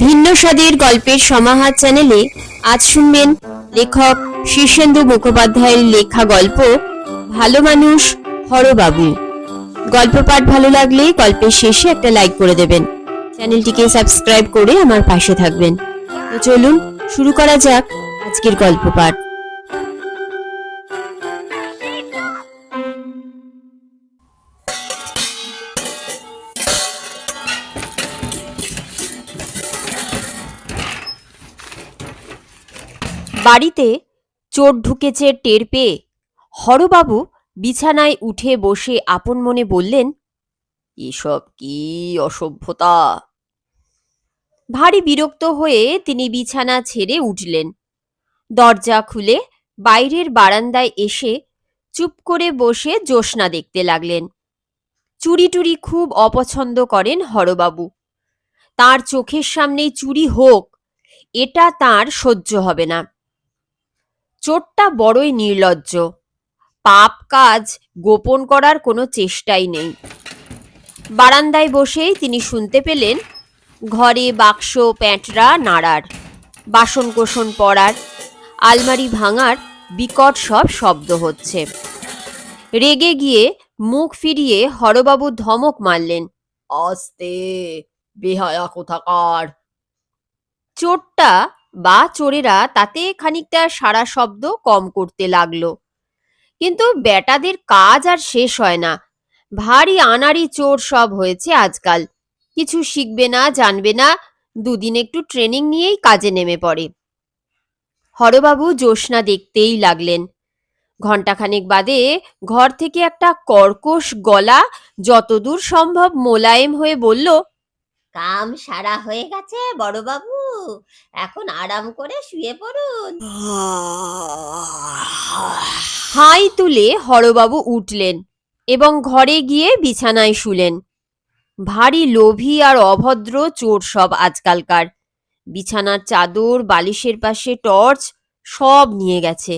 ভিন্ন স্বাদের গল্পের সমাহার চ্যানেলে আজ শুনবেন লেখক শীর্ষেন্দু মুখোপাধ্যায়ের লেখা গল্প ভালো মানুষ হরবাবু। গল্প পাঠ ভালো লাগলে গল্পের শেষে একটা লাইক করে দেবেন, চ্যানেলটিকে সাবস্ক্রাইব করে আমার পাশে থাকবেন। তো চলুন শুরু করা যাক আজকের গল্প পাঠ। বাড়িতে চোর ঢুকেছে টের পেয়ে হরবাবু বিছানায় উঠে বসে আপন মনে বললেন, এসব কি অসভ্যতা। ভারী বিরক্ত হয়ে তিনি বিছানা ছেড়ে উঠলেন। দরজা খুলে বাইরের বারান্দায় এসে চুপ করে বসে জ্যোৎস্না দেখতে লাগলেন। চুরি টুরি খুব অপছন্দ করেন হরবাবু। তার চোখের সামনেই চুরি হোক, এটা তার সহ্য হবে না। চোরটা বড়ই নির্লজ্জ, পাপ কাজ গোপন করার কোনো চেষ্টাই নেই। বারান্দায় বসেই তিনি শুনতে পেলেন ঘরে বাক্স প্যাঁটরা নাড়ার, বাসনকোসন পড়ার, আলমারি ভাঙার বিকট সব শব্দ হচ্ছে। রেগে গিয়ে মুখ ফিরিয়ে হরবাবু ধমক মারলেন, আস্তে, বেহায়া কোথাকার। চোরটা বা চোরেরা তাতে খানিকটা সারা শব্দ কম করতে লাগলো, কিন্তু বেটাদের কাজ আর শেষ হয় না। ভারী আনাড়ি চোর সব হয়েছে আজকাল, কিছু শিখবে না, জানবে না, দুদিন একটু ট্রেনিং নিয়েই কাজে নেমে পড়ে। হরবাবু জ্যোৎস্না দেখতেই লাগলেন। ঘণ্টাখানেক বাদে ঘর থেকে একটা কর্কশ গলা যতদূর সম্ভব মোলায়েম হয়ে বলল, কাম সারা হয়ে গেছে বড়বাবু, এখন আরাম করে শুয়ে পড়ুন। হাই তুলে হরবাবু উঠলেন এবং ঘরে গিয়ে বিছানায় শুলেন। ভারী লোভী আর অভদ্র চোর সব আজকালকার। বিছানার চাদর, বালিশের পাশে টর্চ সব নিয়ে গেছে।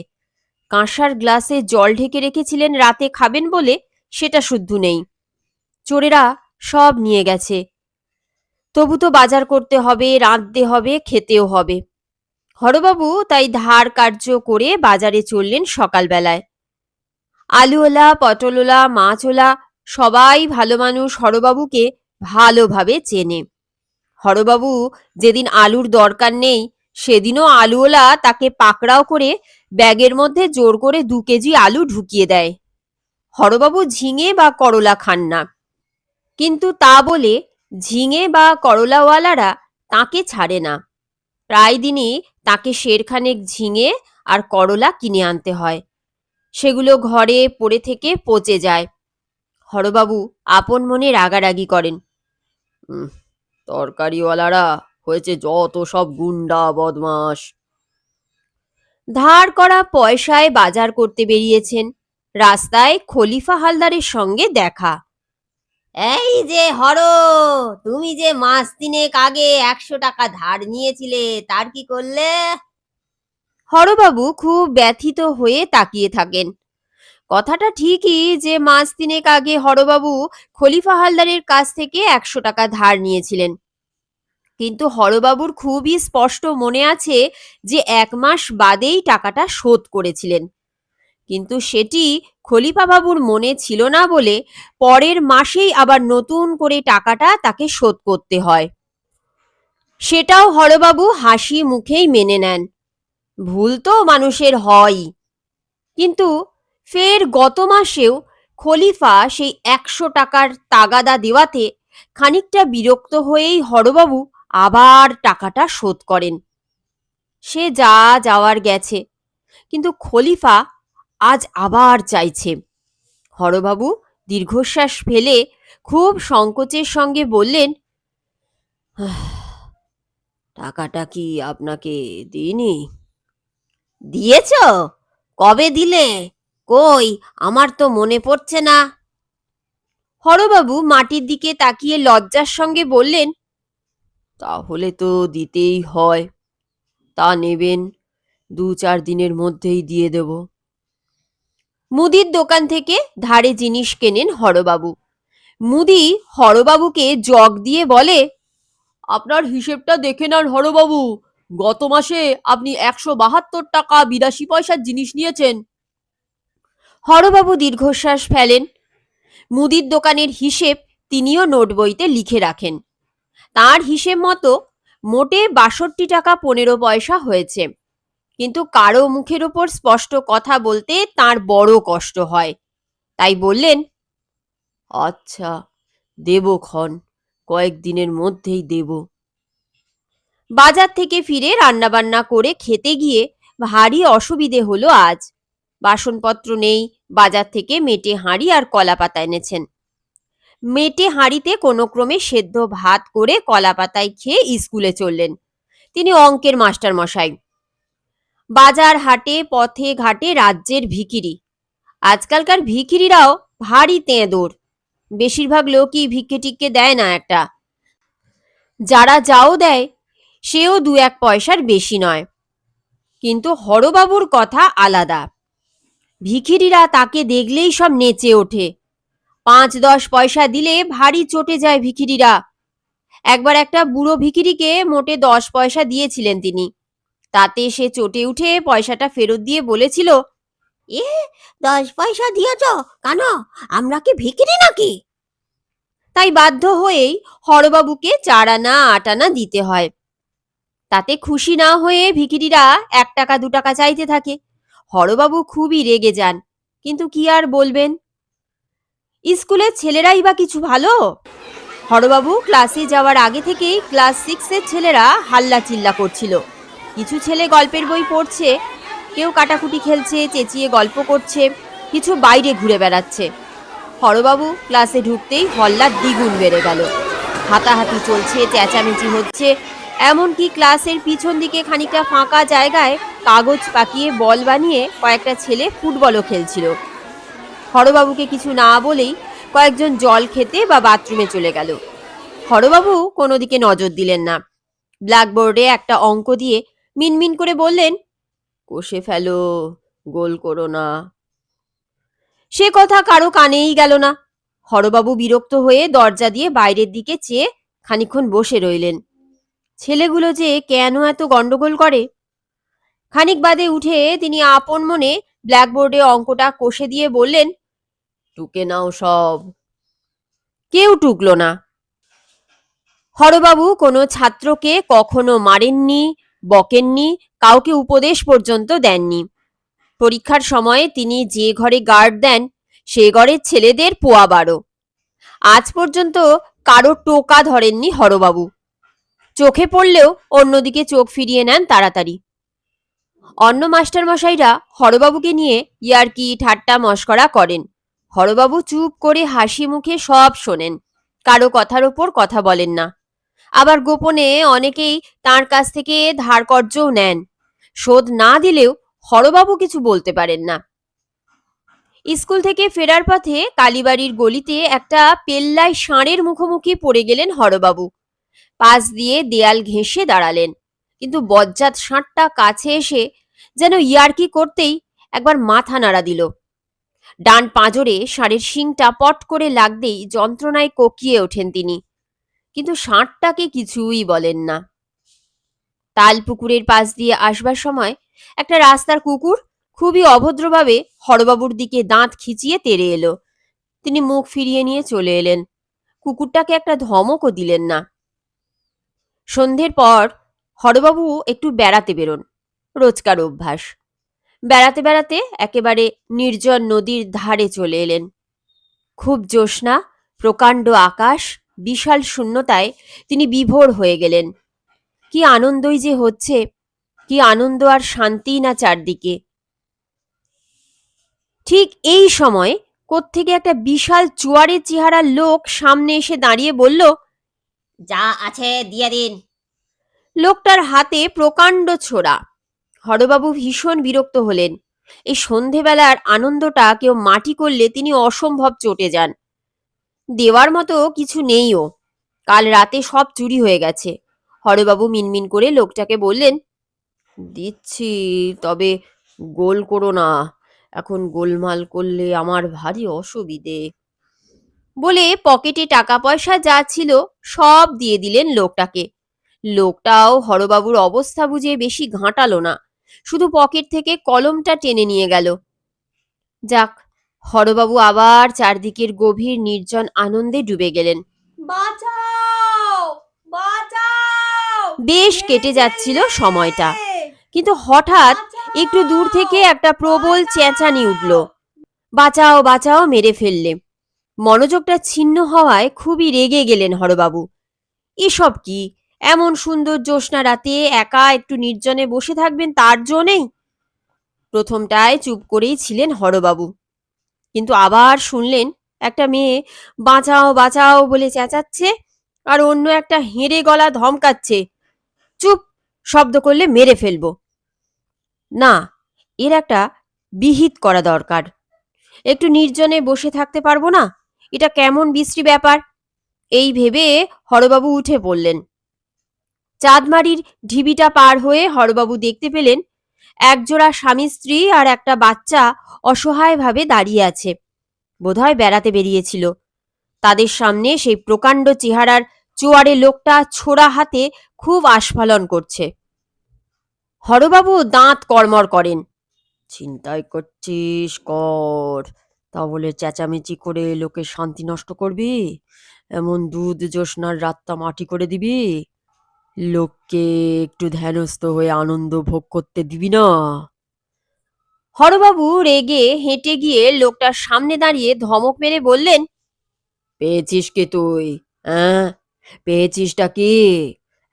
কাঁসার গ্লাসে জল ঢেকে রেখেছিলেন রাতে খাবেন বলে, সেটা শুদ্ধ নেই। চোরেরা সব নিয়ে গেছে। তবু তো বাজার করতে হবে, রাঁধতে হবে, খেতেও হবে। হরবাবু তাই ধার কার্য করে বাজারে চললেন সকালবেলায়। আলুওলা, পটলওলা, মাছওলা সবাই ভালো মানুষ হরবাবুকে ভালোভাবে চেনে। হরবাবু যেদিন আলুর দরকার নেই, সেদিনও আলুওলা তাকে পাকড়াও করে ব্যাগের মধ্যে জোর করে 2 কেজি আলু ঢুকিয়ে দেয়। হরবাবু ঝিঙে বা করলা খান না, কিন্তু তা বলে ঝিঙে বা করলাওয়ালারা তাকে ছাড়ে না। প্রায় দিনই তাকে সেরখানেক ঝিঙে আর করলা কিনে আনতে হয়। সেগুলো ঘরে পড়ে থেকে পচে যায়। হরবাবু আপন মনে রাগারাগি করেন, তরকারিওয়ালারা হয়েছে যত সব গুন্ডা বদমাস। ধার করা পয়সায় বাজার করতে বেরিয়েছেন। রাস্তায় খলিফা হালদারের সঙ্গে দেখা। এই যে হর, তুমি যে মাস তিনেক আগে 100 টাকা ধার নিয়েছিলে, তার কি করলে? হরবাবু খুব ব্যথিত হয়ে তাকিয়ে থাকেন। কথাটা ঠিকই যে মাস তিনেক আগে হরবাবু খলিফা হালদারের কাছ থেকে 100 টাকা ধার নিয়েছিলেন, কিন্তু হরবাবুর খুবই স্পষ্ট মনে আছে যে 1 মাস বাদেই টাকাটা শোধ করেছিলেন। কিন্তু সেটি খলিফা বাবুর মনে ছিল না বলে পরের মাসেই আবার নতুন করে টাকাটা তাকে শোধ করতে হয়। সেটাও হরবাবু হাসি মুখেই মেনে নেন। ভুল তো মানুষের হয়ই। কিন্তু ফের গত মাসেও খলিফা সেই 100 টাকার তাগাদা দেওয়াতে খানিকটা বিরক্ত হয়েই হরবাবু আবার টাকাটা শোধ করেন। সে যা যাওয়ার গেছে, কিন্তু খলিফা আজ আবার চাইছে। হরবাবু দীর্ঘশ্বাস ফেলে খুব সংকোচের সঙ্গে বললেন, টাকাটা কি আপনাকে দিইনি? দিয়েছ? কবে দিলে? কই, আমার তো মনে পড়ছে না। হরবাবু মাটির দিকে তাকিয়ে লজ্জার সঙ্গে বললেন, তাহলে তো দিতেই হয়। তা নেবেন, 2-4 দিনের মধ্যেই দিয়ে দেব। মুদির দোকান থেকে ধারে জিনিস কেনেন হরবাবু। মুদি হরবাবুকে জগ দিয়ে বলে, আপনার হিসেবটা দেখে নেন হরবাবু, গত মাসে আপনি ১৭২ টাকা ৮২ পয়সার জিনিস নিয়েছেন। হরবাবু দীর্ঘশ্বাস ফেলেন। মুদির দোকানের হিসেব তিনিও নোট বইতে লিখে রাখেন। তার হিসেব মতো মোটে ৬২ টাকা ১৫ পয়সা হয়েছে। কিন্তু কারো মুখের ওপর স্পষ্ট কথা বলতে তার বড় কষ্ট হয়। তাই বললেন, আচ্ছা, দেব ক্ষণ, কয়েকদিনের মধ্যেই দেব। বাজার থেকে ফিরে রান্নাবান্না করে খেতে গিয়ে ভারী অসুবিধে হলো আজ। বাসনপত্র নেই, বাজার থেকে মেটে হাঁড়ি আর কলাপাতা এনেছেন। মেটে হাঁড়িতে কোনো ক্রমে সেদ্ধ ভাত করে কলাপাতায় খেয়ে স্কুলে চললেন। তিনি অঙ্কের মাস্টার মশাই। বাজার হাটে পথে ঘাটে রাজ্যের ভিখিরি। আজকালকার ভিখিরিরাও ভারী তেঁদোর। বেশিরভাগ লোকই ভিক্ষে টিক্ষে দেয় না একটা। যারা যাও দেয় সেও ২-১ পয়সার বেশি নয়। কিন্তু হরবাবুর কথা আলাদা। ভিখিরিরা তাকে দেখলেই সব নেচে ওঠে। ৫-১০ পয়সা দিলে ভারী চটে যায় ভিখিরিরা। একবার একটা বুড়ো ভিখিরিকে মোটে ১০ পয়সা দিয়েছিলেন তিনি। তাতে সে চটে উঠে পয়সাটা ফেরত দিয়ে বলেছিল, এ 10 পয়সা দিয়েছ? কেন, আমরা কি ভিখিরি নাকি? তাই বাধ্য হয়েই হরবাবুকে ৪ আনা ৮ আনা দিতে হয়। তাতে খুশি না হয়ে ভিখিরিরা ১ টাকা ২ টাকা চাইতে থাকে। হরবাবু খুবই রেগে যান, কিন্তু কি আর বলবেন। স্কুলের ছেলেরাই বা কিছু ভালো? হরবাবু ক্লাসে যাওয়ার আগে থেকেই ক্লাস 6-এর ছেলেরা হাল্লা চিল্লা করছিল। কিছু ছেলে গল্পের বই পড়ছে, কেউ কাটাকুটি খেলছে, চেঁচিয়ে গল্প করছে, কিছু বাইরে ঘুরে বেড়াচ্ছে। হরবাবু ক্লাসে ঢুকতেই হল্লা দ্বিগুণ বেড়ে গেল। হাতাহাতি চলছে, চেঁচামেচি হচ্ছে। এমনকি ক্লাসের পিছন দিকে খানিকটা ফাঁকা জায়গায় কাগজ পাকিয়ে বল বানিয়ে কয়েকটা ছেলে ফুটবলও খেলছিল। হরবাবুকে কিছু না বলেই কয়েকজন জল খেতে বা বাথরুমে চলে গেল। হরবাবু কোনো দিকে নজর দিলেন না। ব্ল্যাকবোর্ডে একটা অঙ্ক দিয়ে মিনমিন করে বললেন, কষে ফেলো, গোল করো না। সে কথা কারো কানেই গেল না। হরবাবু বিরক্ত হয়ে দরজা দিয়ে বাইরের দিকে চেয়ে খানিকক্ষণ বসে রইলেন। ছেলেগুলো যে কেন এত গন্ডগোল করে। খানিক বাদে উঠে তিনি আপন মনে ব্ল্যাকবোর্ডে অঙ্কটা কষে দিয়ে বললেন, টুকে নাও সব। কেউ টুকলো না। হরবাবু কোনো ছাত্রকে কখনো মারেননি, বকেননি, কাউকে উপদেশ পর্যন্ত দেননি। পরীক্ষার সময়ে তিনি যে ঘরে গার্ড দেন সে ঘরের ছেলেদের পোয়া ১২। আজ পর্যন্ত কারো টোকা ধরেননি হরবাবু। চোখে পড়লেও অন্যদিকে চোখ ফিরিয়ে নেন তাড়াতাড়ি। অন্য মাস্টারমশাইরা হরবাবুকে নিয়ে ইয়ার্কি ঠাট্টা মশকরা করেন। হরবাবু চুপ করে হাসি মুখে সব শোনেন, কারো কথার ওপর কথা বলেন না। আবার গোপনে অনেকেই তার কাছ থেকে ধার কর্জও নেন। শোধ না দিলেও হরবাবু কিছু বলতে পারেন না। স্কুল থেকে ফেরার পথে কালীবাড়ির গলিতে একটা পেল্লায় ষাঁড়ের মুখোমুখি পড়ে গেলেন হরবাবু। পাশ দিয়ে দেয়াল ঘেঁষে দাঁড়ালেন, কিন্তু বজ্জাত ষাঁড়টা কাছে এসে যেন ইয়ার্কি করতেই একবার মাথা নাড়া দিল। ডান পাঁজরে ষাঁড়ের শিংটা পট করে লাগতেই যন্ত্রণায় কোকিয়ে ওঠেন তিনি, কিন্তু ষাঁড়টাকে কিছুই বলেন না। তালপুকুরের পাশ দিয়ে আসবার সময় একটা রাস্তার কুকুর খুবই অভদ্রভাবে হরবাবুর দিকে দাঁত খিচিয়ে তেড়ে এলো। তিনি মুখ ফিরিয়ে নিয়ে চলে এলেন। কুকুরটাকে একটা ধমকও দিলেন না। সন্ধ্যের পর হরবাবু একটু বেড়াতে বেরোন, রোজকার অভ্যাস। বেড়াতে বেড়াতে একেবারে নির্জন নদীর ধারে চলে এলেন। খুব জ্যোৎস্না, প্রকাণ্ড আকাশ, বিশাল শূন্যতায় তিনি বিভোর হয়ে গেলেন। কি আনন্দই যে হচ্ছে, কি আনন্দ আর শান্তি না চারদিকে। ঠিক এই সময় কোত্থেকে একটা বিশাল চুয়ারের চেহারার লোক সামনে এসে দাঁড়িয়ে বলল, যা আছে দিয়ে দিন। লোকটার হাতে প্রকাণ্ড ছোরা। হরবাবু ভীষণ বিরক্ত হলেন। এই সন্ধেবেলার আনন্দটা কেউ মাটি করলে তিনি অসম্ভব চটে যান। দেওয়ার মতো কিছু নেইও, কাল রাতে সব চুরি হয়ে গেছে। হরবাবু মিনমিন করে লোকটাকে বললেন, দিচ্ছি, তবে গোল করো না, এখন গোলমাল করলে আমার ভারী অসুবিধে। বলে পকেটে টাকা পয়সা যা ছিল সব দিয়ে দিলেন লোকটাকে। লোকটাও হরবাবুর অবস্থা বুঝে বেশি ঘাঁটালো না, শুধু পকেট থেকে কলমটা টেনে নিয়ে গেল। যাক, হরবাবু আবার চারদিকের গভীর নির্জন আনন্দে ডুবে গেলেন। বাঁচাও, বাঁচাও, বেশ কেটে যাচ্ছিল সময়টা, কিন্তু হঠাৎ একটু দূর থেকে একটা প্রবল চেঁচানি উঠল, বাঁচাও বাঁচাও, মেরে ফেললে। মনোযোগটা ছিন্ন হওয়ায় খুবই রেগে গেলেন হরবাবু। এসব কি, এমন সুন্দর জ্যোৎস্না রাতে একা একটু নির্জনে বসে থাকবেন তার জো নেই। প্রথমটায় চুপ করেই ছিলেন হরবাবু, কিন্তু আবার শুনলেন একটা মেয়ে বাঁচাও বাঁচাও বলে চেঁচাচ্ছে, আর অন্য একটা হেঁড়ে গলা ধমকাচ্ছে, চুপ, শব্দ করলে মেরে ফেলবো। না, এর একটা বিহিত করা দরকার। একটু নির্জনে বসে থাকতে পারবো না? এটা কেমন বিশ্রী ব্যাপার। এই ভেবে হরবাবু উঠে পড়লেন। চাঁদমারির ঢিবিটা পার হয়ে হরবাবু দেখতে পেলেন একজোড়া স্বামী স্ত্রী আর একটা বাচ্চা অসহায়ভাবে দাঁড়িয়ে আছে, বোধহয় বেড়াতে বেরিয়েছিল। তাদের সামনে সেই প্রকাণ্ড চেহারার চোয়ারে লোকটা ছোড়া হাতে খুব আস্ফালন করছে। হরবাবু দাঁত কড়মড় করেন। ছিনতাই করছিস কর, তা বলে চেঁচামেচি করে লোকের শান্তি নষ্ট করবি? এমন দুধ জ্যোৎস্নার রাতটা মাটি করে দিবি? লোককে একটু ধ্যানস্থ হয়ে আনন্দ ভোগ করতে দিবি না? হরবাবু রেগে হেঁটে গিয়ে লোকটার সামনে দাঁড়িয়ে ধমক মেরে বললেন, পেয়েছিস কে তুই? হ্যাঁ, পেয়েছিসটা কি?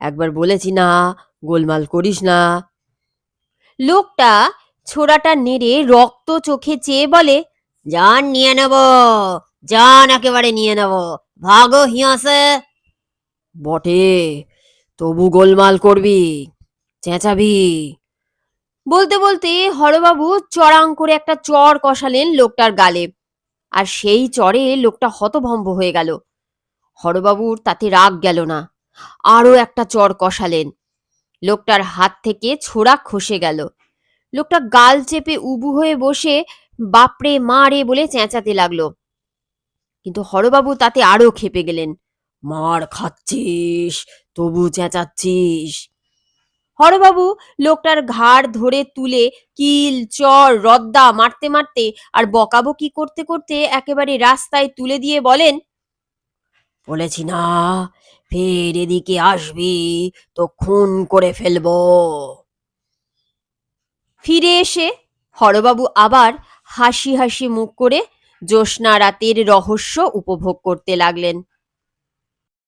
একবার বলেছি না, গোলমাল করিস না। লোকটা ছোড়াটা নেড়ে রক্ত চোখে চেয়ে বলে, জান নিয়ে নেব, জান একেবারে নিয়ে নেব, ভাগো হিয়াসে। বটে, তবু গোলমাল করবি, চেঁচাবি। বলতে বলতে হরবাবু চড়াং করে একটা চড় কষালেন লোকটার গালে, আর সেই চড়ে লোকটা হতভম্ব হয়ে গেল। হরবাবুর তাতে রাগ গেল না, আরও একটা চড় কষালেন। লোকটার হাত থেকে ছোড়া খসে গেল। লোকটা গাল চেপে উবু হয়ে বসে বাপরে মারে বলে চেঁচাতে লাগলো। কিন্তু হরবাবু তাতে আরো ক্ষেপে গেলেন। মার খাচ্ছিস, তবু চেঁচাচ্ছিস। হরবাবু লোকটার ঘাড় ধরে তুলে কিল চড় রদ্দা মারতে মারতে আর বকাবকি করতে করতে একেবারে রাস্তায় তুলে দিয়ে বলেন, বলেছি না, ফের এদিকে আসবি তো খুন করে ফেলবো। ফিরে এসে হরবাবু আবার হাসি হাসি মুখ করে জ্যোৎস্না রাতের রহস্য উপভোগ করতে লাগলেন।